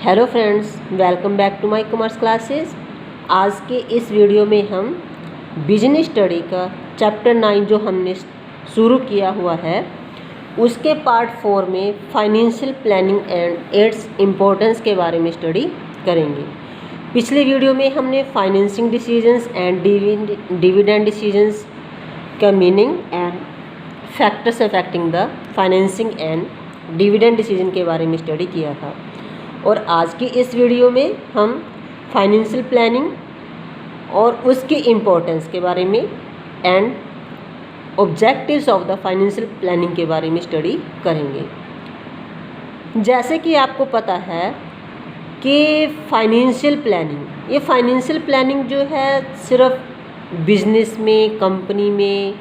Hello friends, welcome back to my commerce classes. आज के इस वीडियो में हम बिजनेस स्टडी का चैप्टर 9 जो हमने शुरू किया हुआ है उसके पार्ट 4 में financial planning and its importance के बारे में स्टडी करेंगे। पिछले वीडियो में हमने financing decisions and dividend decisions का meaning and factors affecting the financing and dividend decision के बारे में स्टडी किया था। और आज की इस वीडियो में हम फाइनेंशियल प्लानिंग और उसकी इम्पोर्टेंस के बारे में and objectives of the financial planning के बारे में स्टडी करेंगे। जैसे कि आपको पता है कि फाइनेंशियल प्लानिंग जो है सिर्फ बिजनेस में, कंपनी में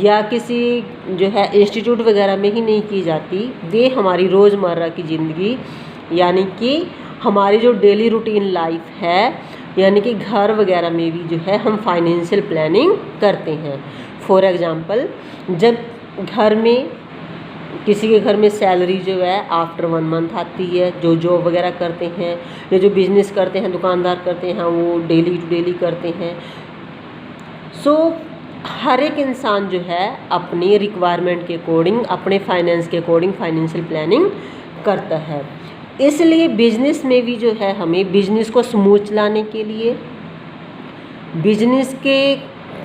या किसी जो है इंस्टीट्यूट वगैरह में ही नहीं की जाती। वे हमारी रोज़मर्रा की ज़िंदगी यानी कि हमारी जो डेली रूटीन लाइफ है यानी कि घर वगैरह में भी जो है हम फाइनेंशियल प्लानिंग करते हैं। फॉर एग्ज़ाम्पल, जब घर में किसी के घर में सैलरी जो है आफ्टर 1 मंथ आती है, जो जॉब वगैरह करते हैं या जो बिज़नेस करते हैं, दुकानदार करते हैं, वो डेली टू डेली करते हैं। सो हर एक इंसान जो है अपनी रिक्वायरमेंट के अकॉर्डिंग, अपने फाइनेंस के अकॉर्डिंग फाइनेंशियल प्लानिंग करता है। इसलिए बिजनेस में भी जो है हमें बिजनेस को स्मूथ चलाने के लिए, बिजनेस के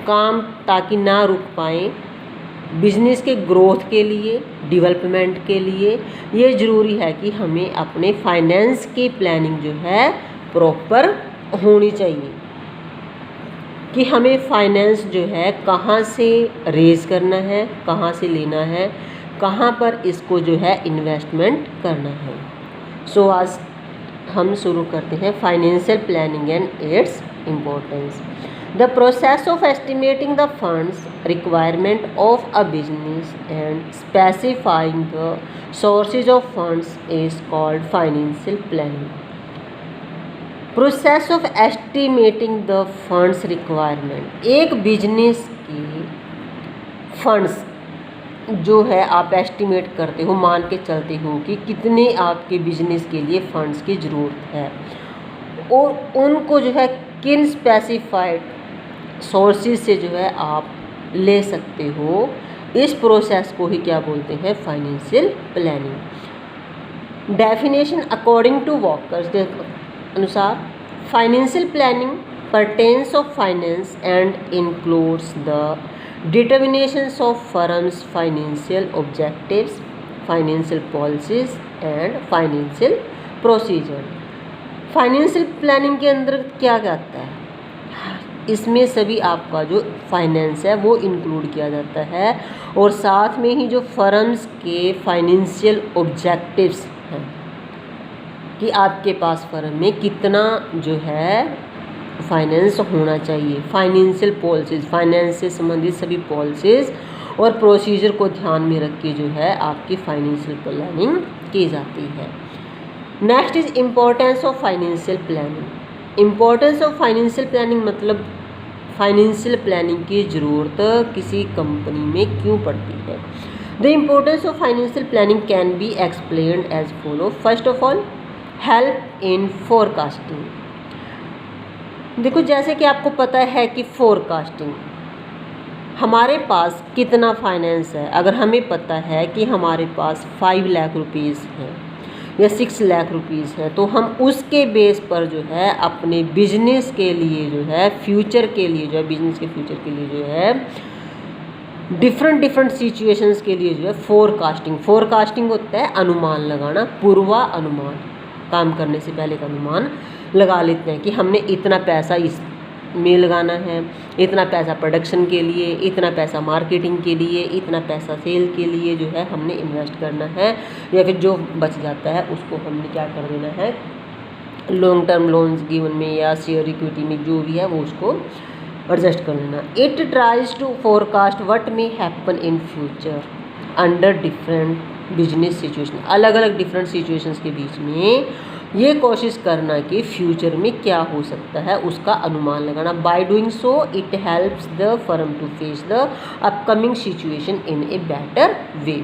काम ताकि ना रुक पाएँ, बिजनेस के ग्रोथ के लिए, डेवलपमेंट के लिए ये ज़रूरी है कि हमें अपने फाइनेंस की प्लानिंग जो है प्रॉपर होनी चाहिए कि हमें फाइनेंस जो है कहाँ से रेज़ करना है, कहाँ से लेना है, कहाँ पर इसको जो है इन्वेस्टमेंट करना है। सो आज हम शुरू करते हैं financial planning and its importance. The process of estimating the funds requirement of a business and specifying the sources of funds is called financial planning. Process of estimating the funds requirement, एक business की funds जो है आप estimate करते हो, मान के चलते हो कि कितने आपके बिजनेस के लिए फंड्स की ज़रूरत है और उनको जो है किन स्पेसिफाइड सोर्सेज से जो है आप ले सकते हो। इस प्रोसेस को ही क्या बोलते हैं? Financial planning. Definition according to Walker's के अनुसार financial planning pertains of finance and includes the determinations of firms' financial objectives, financial policies and financial procedure। Financial planning के अंदर क्या आता है? इसमें सभी आपका जो फाइनेंस है वो इंक्लूड किया जाता है और साथ में ही जो फर्म्स के फाइनेंशियल ऑब्जेक्टिव्स हैं कि आपके पास फर्म में कितना जो है फाइनेंस होना चाहिए, फाइनेंशियल पॉलिसीज़, फाइनेंस से संबंधित सभी पॉलिसीज़ और प्रोसीजर को ध्यान में रख के जो है आपकी फाइनेंशियल प्लानिंग की जाती है। Next is importance of financial planning. Importance of financial planning मतलब फाइनेंशियल प्लानिंग की ज़रूरत किसी कंपनी में क्यों पड़ती है। The importance of financial planning can be explained as follow. First of all, help in forecasting. देखो, जैसे कि आपको पता है कि फोरकास्टिंग, हमारे पास कितना फाइनेंस है, अगर हमें पता है कि हमारे पास 5 लाख रुपीज़ हैं या 6 लाख रुपीज़ हैं, तो हम उसके बेस पर जो है अपने बिजनेस के लिए जो है फ्यूचर के लिए जो है बिजनेस के फ्यूचर के लिए जो है डिफरेंट सिचुएशंस के लिए जो है फोरकास्टिंग होता है अनुमान लगाना, पूर्वानुमान, काम करने से पहले का अनुमान लगा लेते हैं कि हमने इतना पैसा इस में लगाना है, इतना पैसा प्रोडक्शन के लिए, इतना पैसा मार्केटिंग के लिए, इतना पैसा सेल के लिए जो है हमने इन्वेस्ट करना है, या फिर जो बच जाता है उसको हमने क्या कर देना है, लॉन्ग टर्म लोन्स गिवन में या शेयर इक्विटी में जो भी है वो उसको एडजस्ट कर लेना। It tries to forecast what may happen in future under different business situation. अलग अलग डिफरेंट सिचुएशंस के बीच में ये कोशिश करना कि फ्यूचर में क्या हो सकता है उसका अनुमान लगाना। By doing so it helps the firm to face the upcoming situation in a better way.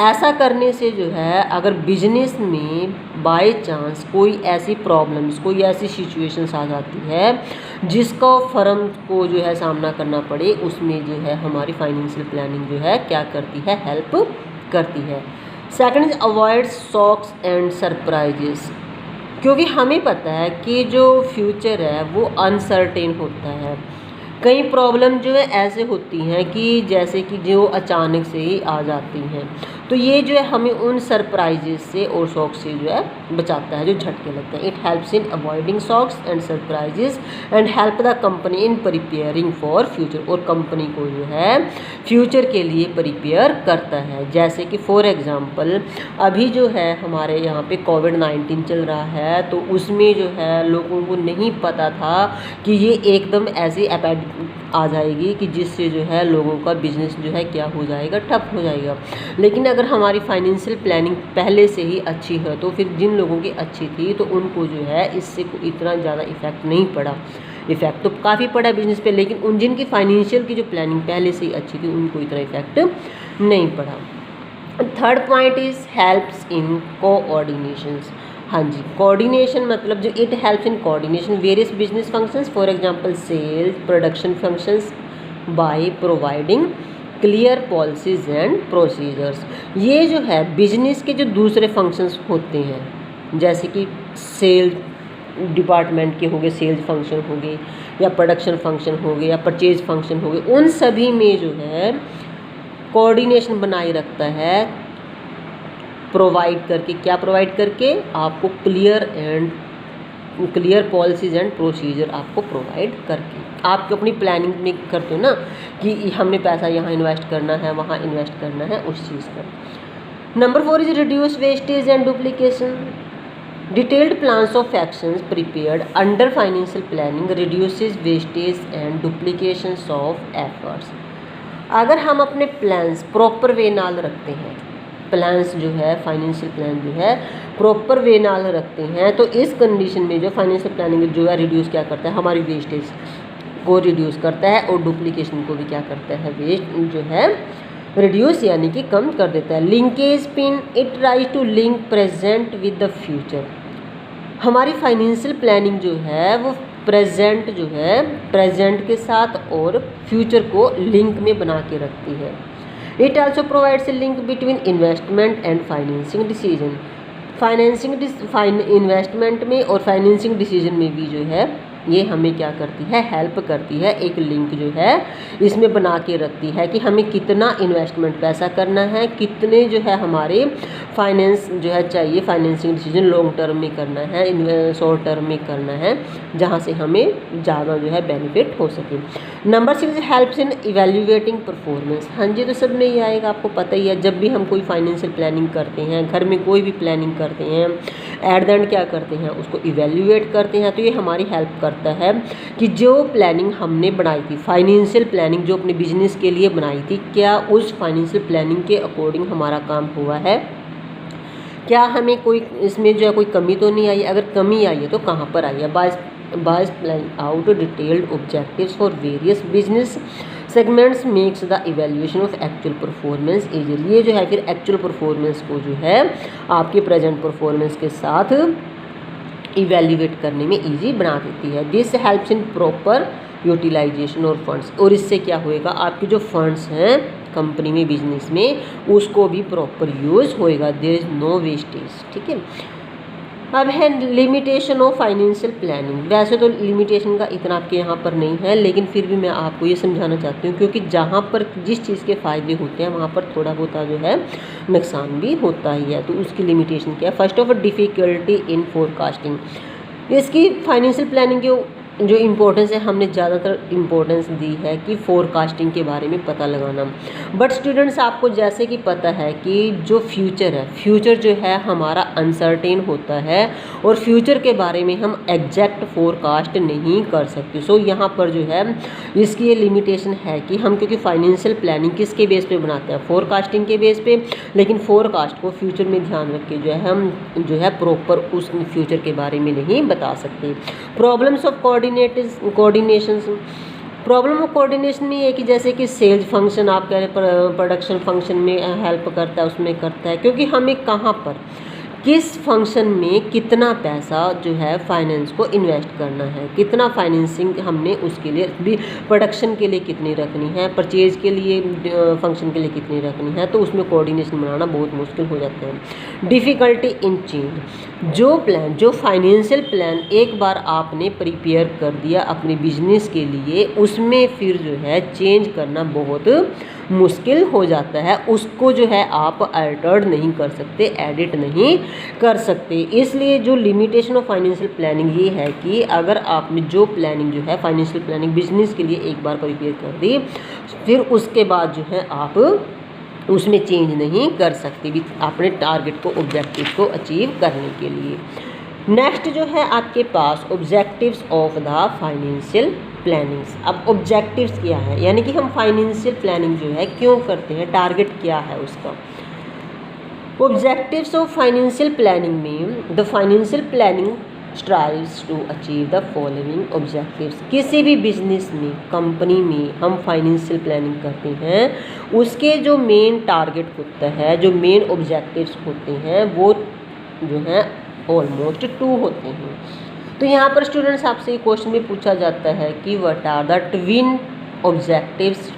ऐसा करने से जो है अगर बिजनेस में बाय चांस कोई ऐसी प्रॉब्लम्स, कोई ऐसी सिचुएशंस आ जाती है जिसका फर्म को जो है सामना करना पड़े, उसमें जो है हमारी फाइनेंशियल प्लानिंग जो है क्या करती है, हेल्प करती है। Second is avoid shocks and surprises, क्योंकि हमें पता है कि जो फ्यूचर है वो अनसर्टेन होता है। कई प्रॉब्लम जो है ऐसे होती हैं कि जैसे कि जो अचानक से ही आ जाती हैं, तो ये जो है हमें उन सरप्राइजेस से और शॉक से जो है बचाता है, जो झटके लगते हैं। It helps in avoiding shocks and surprises and help the company in preparing for future, और कंपनी को जो है फ्यूचर के लिए प्रिपेयर करता है। जैसे कि फॉर एग्जांपल अभी जो है हमारे यहाँ पे कोविड-19 चल रहा है, तो उसमें जो है लोगों को नहीं पता था कि ये एकदम ऐसी एपिडेमिक आ जाएगी कि जिससे जो है लोगों का बिजनेस जो है क्या हो जाएगा, ठप हो जाएगा। लेकिन अगर हमारी फाइनेंशियल प्लानिंग पहले से ही अच्छी है तो फिर जिन लोगों की अच्छी थी तो उनको जो है इससे इतना ज़्यादा इफेक्ट नहीं पड़ा। इफेक्ट तो काफ़ी पड़ा बिजनेस पे, लेकिन उन जिनकी फाइनेंशियल की जो प्लानिंग पहले से ही अच्छी थी उनको इतना इफेक्ट नहीं पड़ा। Third point is helps in coordinations. हाँ जी, कोऑर्डिनेशन मतलब जो it helps in coordination various business functions, for example sales, production functions, by providing clear policies and procedures. ये जो है बिजनेस के जो दूसरे फंक्शंस होते हैं, जैसे कि सेल डिपार्टमेंट के हो गए, सेल्स फंक्शन हो गए, या प्रोडक्शन फंक्शन हो गए, या परचेज फंक्शन हो गए, उन सभी में जो है कोऑर्डिनेशन बनाए रखता है। प्रोवाइड करके, क्या प्रोवाइड करके, आपको क्लियर पॉलिसीज एंड प्रोसीजर आपको प्रोवाइड करके। आप अपनी प्लानिंग में करते हो ना कि हमने पैसा यहाँ इन्वेस्ट करना है, वहाँ इन्वेस्ट करना है, उस चीज़ का। Number 4 is reduce wastage and duplication. Detailed plans of actions prepared under financial planning reduces wastage and duplications of efforts. अगर हम अपने प्लान्स प्रॉपर वे नाल रखते हैं, प्लान्स जो है फाइनेंशियल प्लान जो है प्रॉपर वे नाल रखते हैं, तो इस कंडीशन में जो फाइनेंशियल प्लानिंग जो है रिड्यूस क्या करता है, हमारी वेस्टेज को रिड्यूस करता है और डुप्लीकेशन को भी क्या करता है, वेस्ट जो है रिड्यूस यानी कि कम कर देता है। Linkage pin it tries to link present with the future. हमारी फाइनेंशियल प्लानिंग जो है वो प्रेजेंट जो है प्रेजेंट के साथ और फ्यूचर को लिंक में बना के रखती है। It also provides a link between investment and financing decision. Investment में और फाइनेंसिंग डिसीजन में भी जो है ये हमें क्या करती है, हेल्प करती है। एक लिंक जो है इसमें बना के रखती है कि हमें कितना इन्वेस्टमेंट पैसा करना है, कितने जो है हमारे फाइनेंस जो है चाहिए, फाइनेंसिंग डिसीजन लॉन्ग टर्म में करना है, शॉर्ट टर्म में करना है, जहाँ से हमें ज़्यादा जो है बेनिफिट हो सके। Number 6 helps in evaluating performance. हाँ जी, तो सब में ही आएगा, आपको पता ही है। जब भी हम कोई फाइनेंशियल प्लानिंग करते हैं, घर में कोई भी प्लानिंग करते हैं, एट द एंड क्या करते हैं, उसको इवेल्युएट करते हैं। तो ये हमारी हेल्प करता है कि जो प्लानिंग हमने बनाई थी, फाइनेंशियल प्लानिंग जो अपने बिजनेस के लिए बनाई थी, क्या उस फाइनेंशियल प्लानिंग के अकॉर्डिंग हमारा काम हुआ है, क्या हमें कोई इसमें जो है कोई कमी तो नहीं आई। अगर कमी आई है तो कहाँ पर आई है। Bye planning out detailed objectives for various business segments makes the evaluation of actual performance easily. ये जो है फिर एक्चुअल परफॉर्मेंस को जो है आपके प्रेजेंट परफॉर्मेंस के साथ इवेल्युएट करने में इजी बना देती है। This helps in proper utilisation और फंड्स। और इससे क्या होएगा, आपके जो फंड्स हैं कंपनी में, बिजनेस में, उसको भी प्रॉपर यूज़ होएगा। There is no wastage. ठीक है। अब है लिमिटेशन ऑफ फाइनेंशियल प्लानिंग। वैसे तो लिमिटेशन का इतना आपके यहाँ पर नहीं है, लेकिन फिर भी मैं आपको ये समझाना चाहती हूँ, क्योंकि जहाँ पर जिस चीज़ के फ़ायदे होते हैं वहाँ पर थोड़ा बहुत जो है नुकसान भी होता ही है। तो उसकी लिमिटेशन क्या है। First of all difficulty in forecasting. इसकी फाइनेंशियल प्लानिंग के जो इम्पोर्टेंस है हमने ज़्यादातर इम्पोर्टेंस दी है कि फोरकास्टिंग के बारे में पता लगाना। बट स्टूडेंट्स आपको जैसे कि पता है कि जो फ्यूचर है, फ्यूचर जो है हमारा अनसर्टेन होता है और फ्यूचर के बारे में हम एग्जैक्ट फोरकास्ट नहीं कर सकते। सो यहाँ पर जो है इसकी ये लिमिटेशन है कि हम क्योंकि फाइनेंशियल प्लानिंग किसके बेस पे बनाते हैं, फोरकास्टिंग के बेस पे, लेकिन फोरकास्ट को फ्यूचर में ध्यान रख के जो है हम जो है प्रॉपर उस फ्यूचर के बारे में नहीं बता सकते। Problems of coordination, problem of coordination में ये कि जैसे कि सेल्स फंक्शन आप कह रहे प्रोडक्शन फंक्शन में हेल्प करता है, उसमें करता है, क्योंकि हमें कहाँ पर किस फंक्शन में कितना पैसा जो है फाइनेंस को इन्वेस्ट करना है, कितना फाइनेंसिंग हमने उसके लिए भी, प्रोडक्शन के लिए कितनी रखनी है, परचेज के लिए फंक्शन के लिए कितनी रखनी है, तो उसमें कोऑर्डिनेशन बनाना बहुत मुश्किल हो जाता है। डिफ़िकल्टी इन चेंज, जो प्लान, जो फाइनेंशियल प्लान एक बार आपने प्रिपेयर कर दिया अपने बिजनेस के लिए, उसमें फिर जो है चेंज करना बहुत मुश्किल हो जाता है, उसको जो है आप अल्टर्ड नहीं कर सकते, एडिट नहीं कर सकते। इसलिए जो लिमिटेशन ऑफ फाइनेंशियल प्लानिंग ये है कि अगर आपने जो प्लानिंग जो है फाइनेंशियल प्लानिंग बिजनेस के लिए एक बार प्रिपेयर कर दी, फिर उसके बाद जो है आप उसमें चेंज नहीं कर सकते भी अपने टारगेट को, ऑब्जेक्टिव को अचीव करने के लिए। नेक्स्ट जो है आपके पास objectives of the financial plannings. अब ऑब्जेक्टिव्स क्या है, यानी कि हम फाइनेंशियल प्लानिंग जो है क्यों करते हैं, टारगेट क्या है उसका। ऑब्जेक्टिव्स ऑफ फाइनेंशियल प्लानिंग में the financial planning strives to achieve the following objectives. किसी भी बिजनेस में, कंपनी में हम फाइनेंशियल प्लानिंग करते हैं, उसके जो मेन टारगेट होता है, जो मेन ऑब्जेक्टिव्स होते हैं, वो जो है ऑलमोस्ट 2 होते हैं। तो यहाँ पर स्टूडेंट्स आपसे ये क्वेश्चन भी पूछा जाता है कि what are the twin objectives.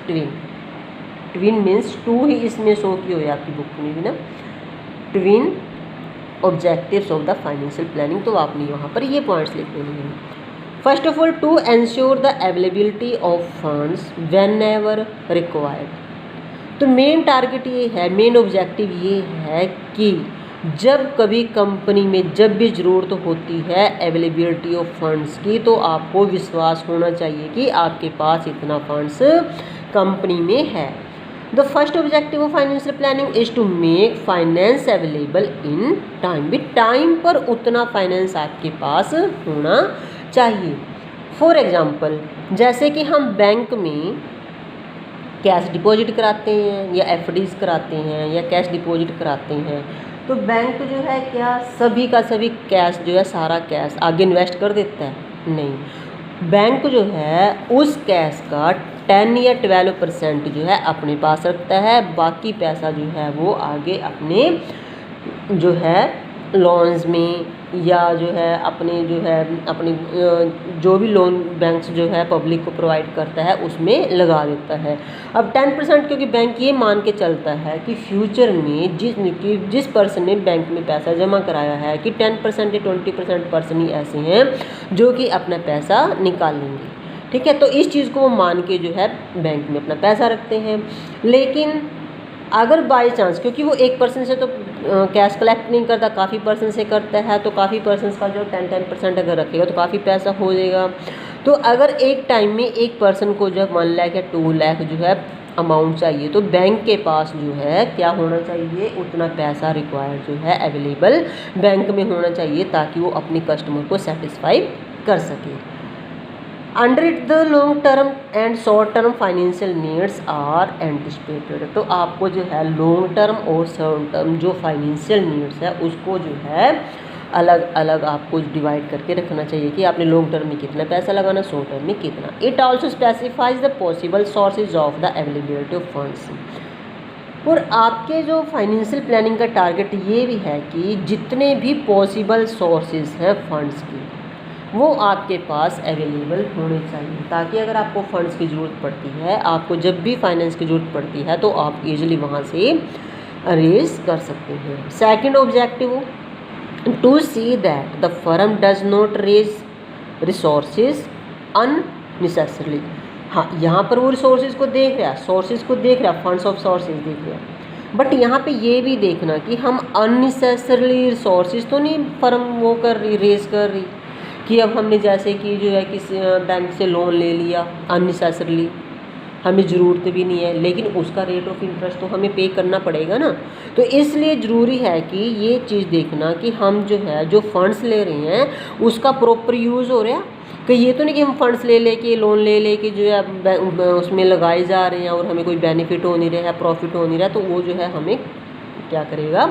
Twin means 2 ही इसमें शो की हुई आपकी बुक में भी ना, twin objectives of the financial planning. तो आपने यहाँ पर ये पॉइंट्स लिख देने हैं। First of all, to ensure the availability of funds whenever required. तो मेन टारगेट ये है, मेन ऑब्जेक्टिव ये है कि जब कभी कंपनी में जब भी ज़रूरत होती है अवेलेबिलिटी ऑफ फंड्स की, तो आपको विश्वास होना चाहिए कि आपके पास इतना फंड्स कंपनी में है। The first objective of financial planning is to make finance available in time. भी टाइम पर उतना फाइनेंस आपके पास होना चाहिए। फॉर एग्ज़ाम्पल, जैसे कि हम बैंक में कैश डिपॉजिट कराते हैं या एफडीज कराते हैं या कैश डिपॉजिट कराते हैं, तो बैंक जो है क्या सभी का सभी कैश जो है, सारा कैश आगे इन्वेस्ट कर देता है? नहीं, बैंक जो है उस कैश का 10 या 12% जो है अपने पास रखता है, बाकी पैसा जो है वो आगे अपने जो है लोन्स में या जो है अपने जो भी लोन बैंक्स जो है पब्लिक को प्रोवाइड करता है उसमें लगा देता है। अब 10%, क्योंकि बैंक ये मान के चलता है कि फ्यूचर में जिस पर्सन ने बैंक में पैसा जमा कराया है कि 10% या 20% पर्सन ही ऐसे हैं जो कि अपना पैसा निकाल लेंगे। ठीक है, तो इस चीज़ को वो मान के जो है बैंक में अपना पैसा रखते हैं। लेकिन अगर बाई चांस, क्योंकि वो एक पर्सन से तो कैश कलेक्ट नहीं करता, काफ़ी पर्सन से करता है, तो काफ़ी पर्सन का जो 10% अगर रखेगा तो काफ़ी पैसा हो जाएगा। तो अगर एक टाइम में एक पर्सन को जो 1 लाख या 2 लाख जो है अमाउंट चाहिए, तो बैंक के पास जो है क्या होना चाहिए, उतना पैसा रिक्वायर्ड जो है अवेलेबल बैंक में होना चाहिए, ताकि वो अपने कस्टमर को सेटिस्फाई कर सके। Under it the long term and short term financial needs are anticipated. तो आपको जो है लॉन्ग टर्म और शॉर्ट टर्म जो फाइनेंशियल नीड्स है उसको जो है अलग अलग आपको डिवाइड करके रखना चाहिए कि आपने लॉन्ग टर्म में कितना पैसा लगाना, शॉर्ट टर्म में कितना। It also specifies the possible sources of the availability of funds. और आपके जो फाइनेंशियल प्लानिंग का टारगेट ये भी है कि जितने भी पॉसिबल सोर्सेज हैं फंड्स की, वो आपके पास अवेलेबल होने चाहिए, ताकि अगर आपको फंड्स की ज़रूरत पड़ती है, आपको जब भी फाइनेंस की ज़रूरत पड़ती है, तो आप ईजिली वहाँ से अरेज कर सकते हैं। Second objective, to see that the firm does not raise resources unnecessarily. हाँ, यहाँ पर वो रिसोर्सेज को देख रहा है, सोर्सेज को देख रहा है, फंड्स ऑफ सोर्सेज देख रहा है, बट यहाँ पे ये भी देखना कि हम अननेसेसरली रिसोर्सेज तो नहीं फर्म वो कर रही, रेज कर रही, कि अब हमने जैसे कि जो है किसी बैंक से लोन ले लिया अननेसेसरली, हमें ज़रूरत भी नहीं है, लेकिन उसका रेट ऑफ इंटरेस्ट तो हमें पे करना पड़ेगा ना। तो इसलिए ज़रूरी है कि ये चीज़ देखना कि हम जो है जो फंड्स ले रहे हैं उसका प्रॉपर यूज़ हो रहा है, कि ये तो नहीं कि हम फंड्स ले लेके लोन ले लेके जो है उसमें लगाए जा रहे हैं और हमें कोई बेनिफिट हो नहीं रहा है, प्रॉफिट हो नहीं रहा है, तो वो जो है हमें क्या करेगा,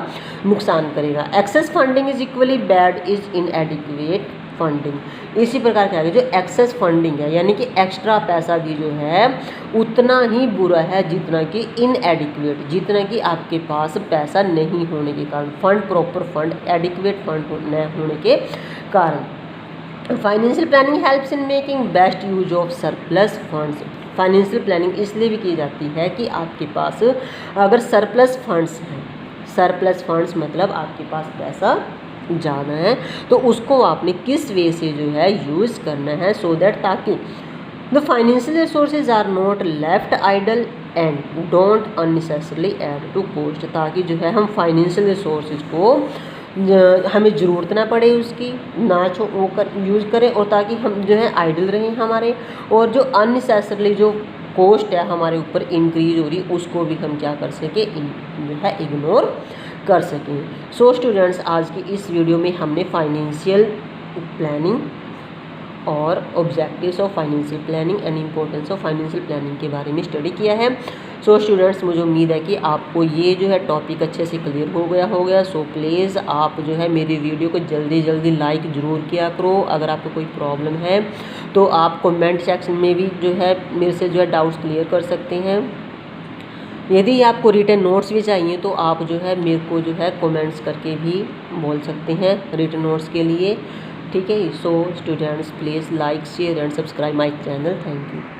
नुकसान करेगा। Excess funding is equally bad is inadequate funding. इसी प्रकार क्या है, जो एक्सेस फंडिंग है यानी कि एक्स्ट्रा पैसा भी जो है उतना ही बुरा है जितना कि इनएडिक्वेट, जितना कि आपके पास पैसा नहीं होने के कारण, fund proper fund adequate fund न होने के कारण। Financial planning helps in making best use of surplus funds. Financial planning इसलिए भी की जाती है कि आपके पास अगर सरप्लस फंड्स हैं, सरप्लस फंड्स मतलब आपके पास पैसा ज़्यादा है, तो उसको आपने किस वे से जो है यूज़ करना है, सो दैट ताकि the financial resources are not left idle and don't unnecessarily add to cost. ताकि जो है हम फाइनेंशियल रिसोर्सेज को हमें ज़रूरत ना पड़े उसकी, ना वो कर यूज़ करें, और ताकि हम जो है आइडल रहें हमारे, और जो अननेसेसरली जो कॉस्ट है हमारे ऊपर इंक्रीज हो रही उसको भी हम क्या कर सकें, जो है इग्नोर कर सकें। सो स्टूडेंट्स, आज की इस वीडियो में हमने फाइनेंशियल प्लानिंग और objectives of financial planning and importance of financial planning के बारे में स्टडी किया है। सो स्टूडेंट्स, मुझे उम्मीद है कि आपको ये जो है टॉपिक अच्छे से क्लियर हो गया होगा। सो प्लीज़ आप जो है मेरी वीडियो को जल्दी जल्दी लाइक ज़रूर किया करो। अगर आपको कोई प्रॉब्लम है तो आप कमेंट सेक्शन में भी जो है मेरे से जो है डाउट्स क्लियर कर सकते हैं। यदि आपको रिटन नोट्स भी चाहिए तो आप जो है मेरे को जो है कमेंट्स करके भी बोल सकते हैं रिटन नोट्स के लिए, ठीक है। So students, please like share and subscribe my channel. Thank you.